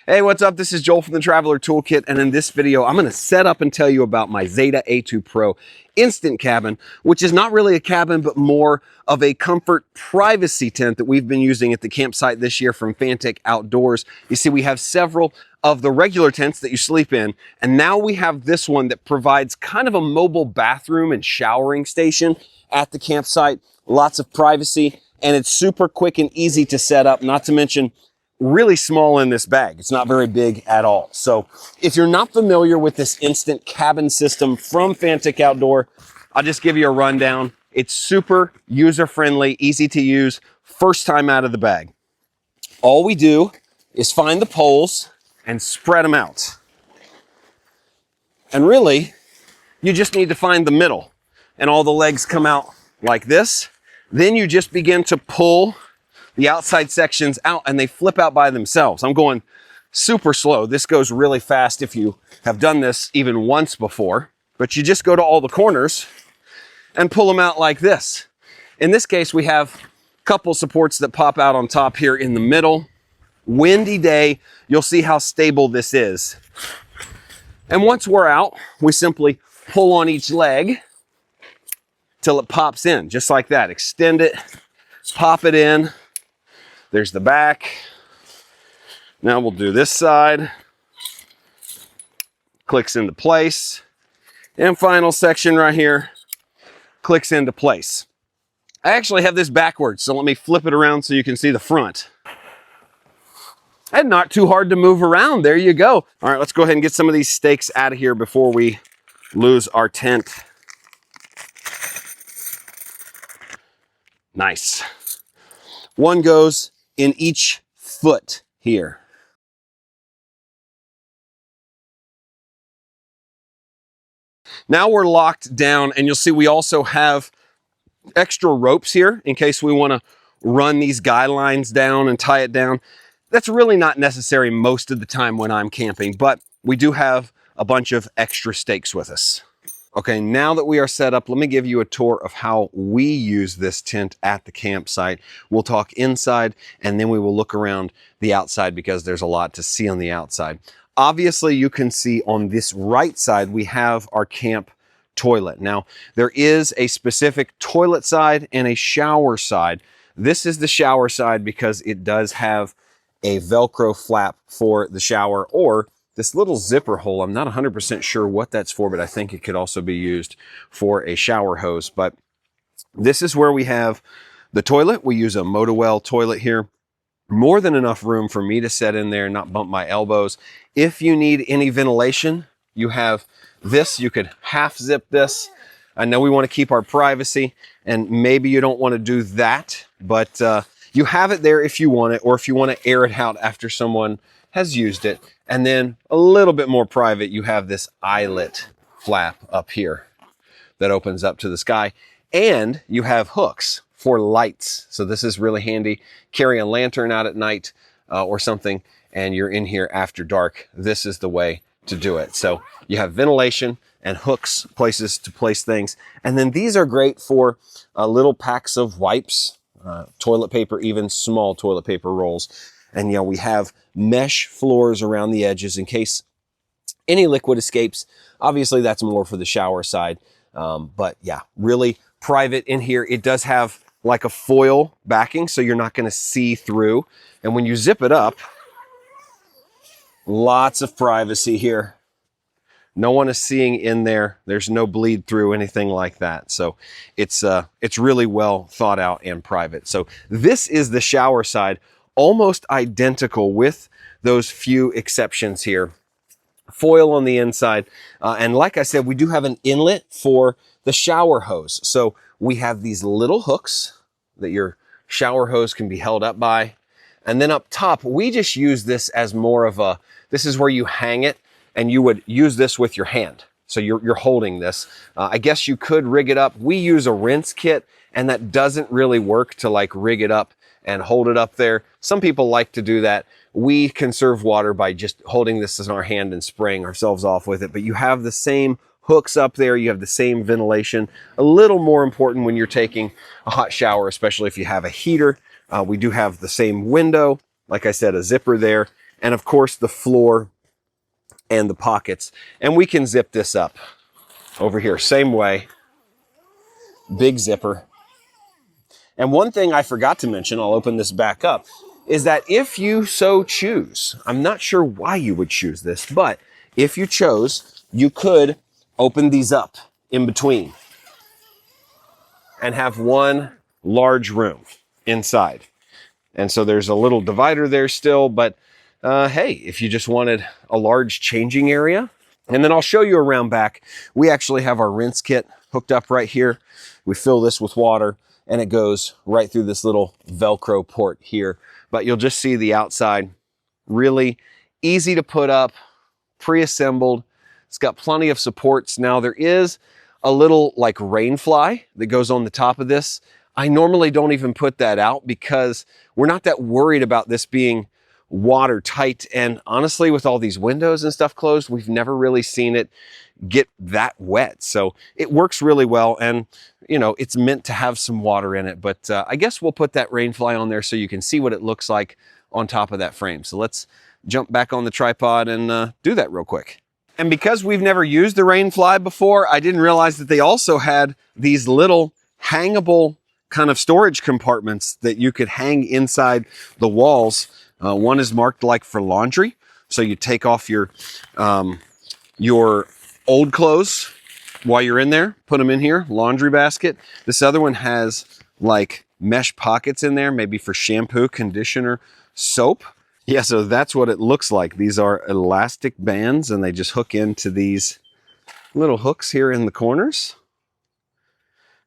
Hey, what's up? This is Joel from the Traveler Toolkit, and in this video, I'm going to set up and tell you about my Zeta A2 Pro instant cabin, which is not really a cabin, but more of a comfort privacy tent that we've been using at the campsite this year from Fanttik Outdoors. You see, we have several of the regular tents that you sleep in, and now we have this one that provides kind of a mobile bathroom and showering station at the campsite. Lots of privacy, and it's super quick and easy to set up, not to mention really small in this bag. It's not very big at all. So if you're not familiar with this instant cabin system from Fanttik Outdoor, I'll just give you a rundown. It's super user-friendly, easy to use, first time out of the bag. All we do is find the poles and spread them out. And really, you just need to find the middle, and all the legs come out like this. Then you just begin to pull the outside sections out, and they flip out by themselves. I'm going super slow. This goes really fast if you have done this even once before, but you just go to all the corners and pull them out like this. In this case, we have a couple supports that pop out on top here in the middle. Windy day, you'll see how stable this is. And once we're out, we simply pull on each leg till it pops in, just like that. Extend it, pop it in. There's the back. Now we'll do this side. Clicks into place. And final section right here, clicks into place. I actually have this backwards, so let me flip it around so you can see the front. And not too hard to move around. There you go. All right, let's go ahead and get some of these stakes out of here before we lose our tent. Nice. One goes in each foot here. Now we're locked down, and you'll see we also have extra ropes here in case we want to run these guy lines down and tie it down. That's really not necessary most of the time when I'm camping, but we do have a bunch of extra stakes with us. Okay, now that we are set up, let me give you a tour of how we use this tent at the campsite. We'll talk inside, and then we will look around the outside because there's a lot to see on the outside. Obviously, you can see on this right side, we have our camp toilet. Now, there is a specific toilet side and a shower side. This is the shower side because it does have a Velcro flap for the shower, or this little zipper hole. I'm not 100% sure what that's for, but I think it could also be used for a shower hose. But this is where we have the toilet. We use a Motowell toilet here. More than enough room for me to set in there and not bump my elbows. If you need any ventilation, you have this. You could half zip this. I know we want to keep our privacy, and maybe you don't want to do that, but you have it there if you want it, or if you want to air it out after someone has used it. And then a little bit more private, you have this eyelet flap up here that opens up to the sky. And you have hooks for lights. So this is really handy. Carry a lantern out at night or something, and you're in here after dark. This is the way to do it. So you have ventilation and hooks, places to place things. And then these are great for little packs of wipes, toilet paper, even small toilet paper rolls. And you know, we have mesh floors around the edges in case any liquid escapes. Obviously, that's more for the shower side. But yeah, really private in here. It does have like a foil backing, so you're not going to see through. And when you zip it up, lots of privacy here. No one is seeing in there. There's no bleed through, anything like that. So it's really well thought out and private. So this is the shower side. Almost identical with those few exceptions here. Foil on the inside. And like I said, we do have an inlet for the shower hose. So we have these little hooks that your shower hose can be held up by. And then up top, we just use this as more of a, this is where you hang it, and you would use this with your hand. So you're holding this. I guess you could rig it up. We use a rinse kit, and that doesn't really work to like rig it up and hold it up there. Some people like to do that. We conserve water by just holding this in our hand and spraying ourselves off with it. But you have the same hooks up there. You have the same ventilation. A little more important when you're taking a hot shower, especially if you have a heater. We do have the same window. Like I said, a zipper there. and of course the floor and the pockets. And we can zip this up over here, same way, big zipper. And one thing I forgot to mention, I'll open this back up, is that if you so choose, I'm not sure why you would choose this, but if you chose, you could open these up in between and have one large room inside. And so there's a little divider there still, but hey, if you just wanted a large changing area. And then I'll show you around back. We actually have our rinse kit hooked up right here. We fill this with water and it goes right through this little Velcro port here. But you'll just see the outside, really easy to put up, pre-assembled. It's got plenty of supports. Now there is a little like Rainfly that goes on the top of this. I normally don't even put that out because we're not that worried about this being watertight. And honestly, with all these windows and stuff closed, we've never really seen it get that wet. So it works really well. And you know, it's meant to have some water in it, but I guess we'll put that Rainfly on there so you can see what it looks like on top of that frame. So let's jump back on the tripod and do that real quick. And because we've never used the Rainfly before, I didn't realize that they also had these little hangable kind of storage compartments that you could hang inside the walls. One is marked like for laundry. So you take off your old clothes while you're in there, put them in here, laundry basket. This other one has like mesh pockets in there, maybe for shampoo, conditioner, soap. Yeah, so that's what it looks like. These are elastic bands and they just hook into these little hooks here in the corners.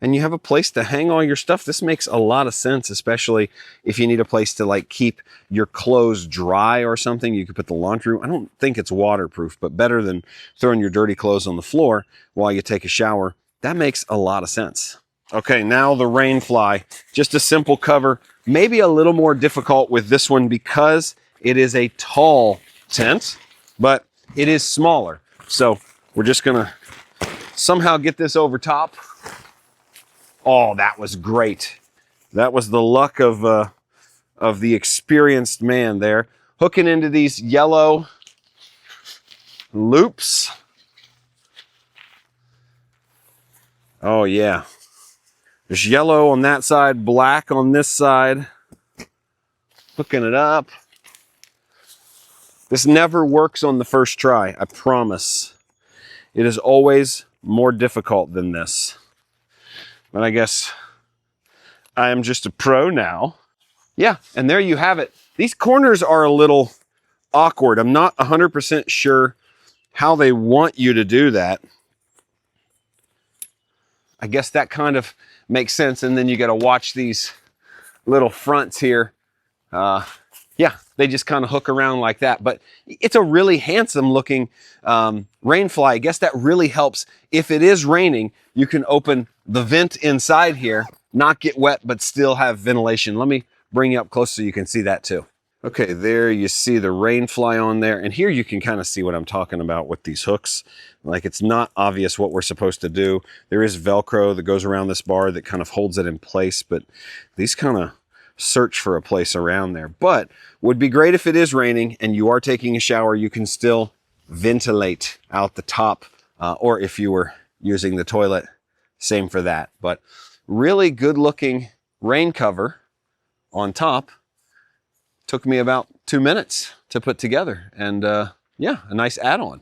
And you have a place to hang all your stuff. This makes a lot of sense, especially if you need a place to like keep your clothes dry or something. You could put the laundry. I don't think it's waterproof, but better than throwing your dirty clothes on the floor while you take a shower. That makes a lot of sense. Okay, now the Rainfly, just a simple cover, maybe a little more difficult with this one because it is a tall tent, but it is smaller. So we're just gonna somehow get this over top. Oh, that was great. That was the luck of the experienced man there. Hooking into these yellow loops. Oh yeah. There's yellow on that side, black on this side. Hooking it up. This never works on the first try, I promise. It is always more difficult than this. But I guess I am just a pro now. Yeah, and there you have it. These corners are a little awkward. I'm not 100% sure how they want you to do that. I guess that kind of makes sense. And then you got to watch these little fronts here. Yeah, they just kind of hook around like that. But it's a really handsome looking Rainfly. I guess that really helps. If it is raining, you can open the vent inside here, not get wet, but still have ventilation. Let me bring you up close so you can see that too. Okay, there you see the Rainfly on there. And here you can kind of see what I'm talking about with these hooks. Like it's not obvious what we're supposed to do. There is Velcro that goes around this bar that kind of holds it in place, but these kind of search for a place around there. But would be great if it is raining and you are taking a shower, you can still ventilate out the top, or if you were using the toilet, same for that. But really good looking rain cover on top. Took me about 2 minutes to put together, and yeah, a nice add-on.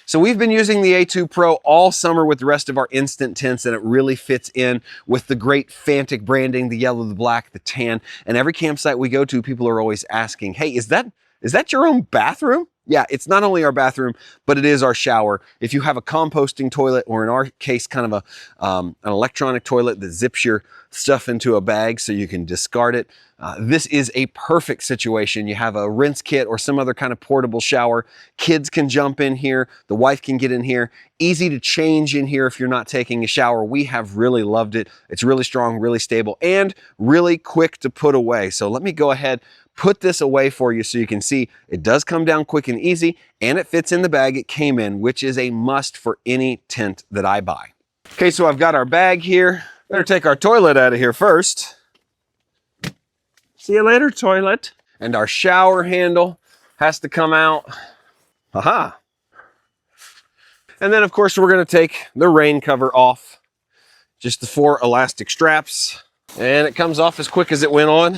So we've been using the A2 Pro all summer with the rest of our instant tents, and it really fits in with the great Fanttik branding, the yellow, the black, the tan. And every campsite we go to, people are always asking, hey, is that your own bathroom? Yeah, it's not only our bathroom, but it is our shower. If you have a composting toilet, or in our case, kind of an electronic toilet that zips your stuff into a bag so you can discard it, this is a perfect situation. You have a rinse kit or some other kind of portable shower. Kids can jump in here. The wife can get in here. Easy to change in here if you're not taking a shower. We have really loved it. It's really strong, really stable, and really quick to put away. So let me go ahead, put this away for you so you can see it does come down quick and easy, and it fits in the bag it came in, which is a must for any tent that I buy. Okay, so I've got our bag here. Better take our toilet out of here first. See you later, toilet. And our shower handle. has to come out. Aha. And then of course we're going to take the rain cover off. Just the 4 elastic straps. And it comes off as quick as it went on.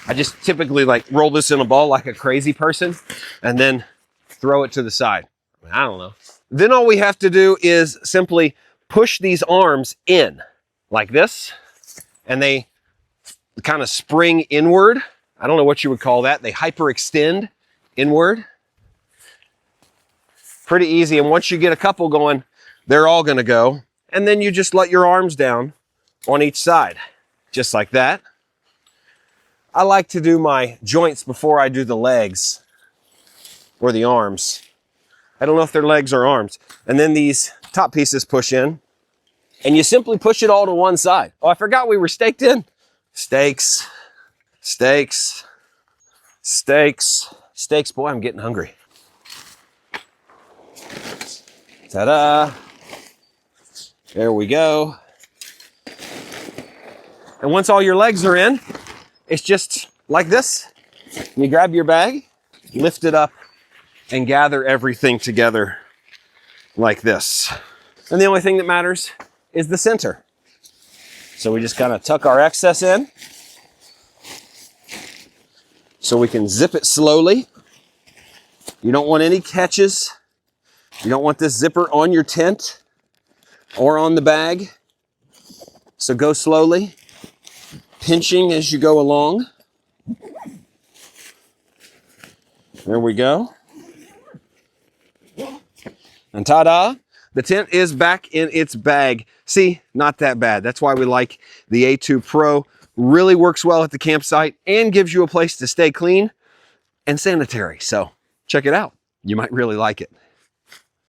I just typically like roll this in a ball like a crazy person and then throw it to the side. I don't know. Then all we have to do is simply push these arms in like this, and they kind of spring inward. I don't know what you would call that. They hyperextend inward. Pretty easy. And once you get a couple going, they're all going to go. And then you just let your arms down on each side, just like that. I like to do my joints before I do the legs or the arms. I don't know if they're legs or arms. And then these top pieces push in, and you simply push it all to one side. Oh, I forgot we were staked in. Stakes, stakes, stakes, stakes. Boy, I'm getting hungry. Ta-da. There we go. And once all your legs are in, it's just like this. You grab your bag, lift it up, and gather everything together like this. And the only thing that matters is the center. So we just kind of tuck our excess in so we can zip it slowly. You don't want any catches. You don't want this zipper on your tent or on the bag. So go slowly, pinching as you go along. There we go. And ta-da, the tent is back in its bag. See, not that bad. That's why we like the A2 Pro. Really works well at the campsite and gives you a place to stay clean and sanitary. So check it out. You might really like it.